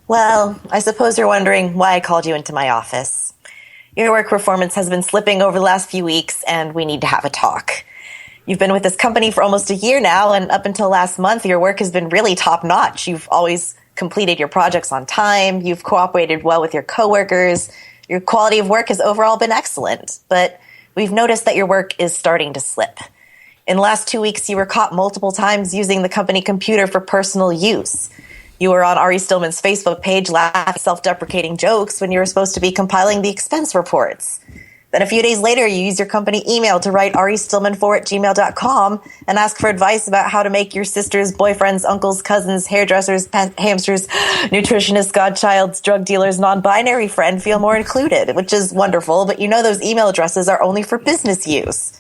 Well, I suppose you're wondering why I called you into my office. Your work performance has been slipping over the last few weeks, and we need to have a talk. You've been with this company for almost a year now, and up until last month, your work has been really top-notch. You've always completed your projects on time. You've cooperated well with your coworkers. Your quality of work has overall been excellent, but we've noticed that your work is starting to slip. In the last 2 weeks, you were caught multiple times using the company computer for personal use. You were on Ari Stillman's Facebook page laughing self-deprecating jokes when you were supposed to be compiling the expense reports. Then a few days later, you used your company email to write aristillman4@gmail.com and ask for advice about how to make your sisters, boyfriends, uncles, cousins, hairdressers, hamsters, nutritionists, godchilds, drug dealers, non-binary friend feel more included, which is wonderful, but you know those email addresses are only for business use.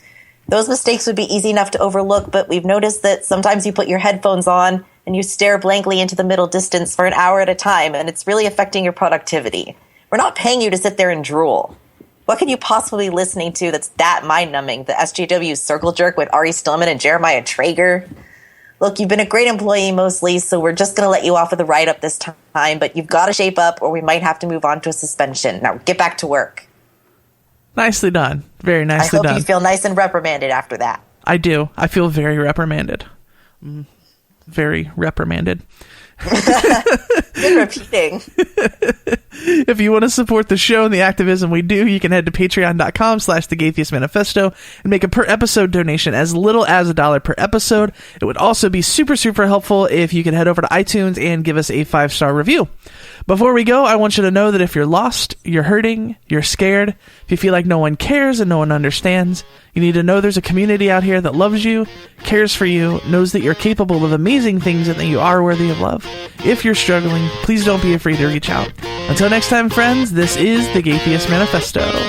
Those mistakes would be easy enough to overlook, but we've noticed that sometimes you put your headphones on and you stare blankly into the middle distance for an hour at a time, and it's really affecting your productivity. We're not paying you to sit there and drool. What could you possibly be listening to that's that mind-numbing? The SJW Circle Jerk with Ari Stillman and Jeremiah Traeger? Look, you've been a great employee mostly, so we're just going to let you off with a write-up this time, but you've got to shape up or we might have to move on to a suspension. Now, get back to work. Nicely done. Very nicely done. I hope you feel nice and reprimanded after that. I do. I feel very reprimanded. Very reprimanded. Good repeating. If you want to support the show and the activism we do, you can head to patreon.com/The Manifesto and make a per episode donation as little as $1 per episode. It would also be super, super helpful if you could head over to iTunes and give us a 5-star review. Before we go, I want you to know that if you're lost, you're hurting, you're scared, if you feel like no one cares and no one understands, you need to know there's a community out here that loves you, cares for you, knows that you're capable of amazing things and that you are worthy of love. If you're struggling, please don't be afraid to reach out. Until next time, friends, this is the Atheist Manifesto.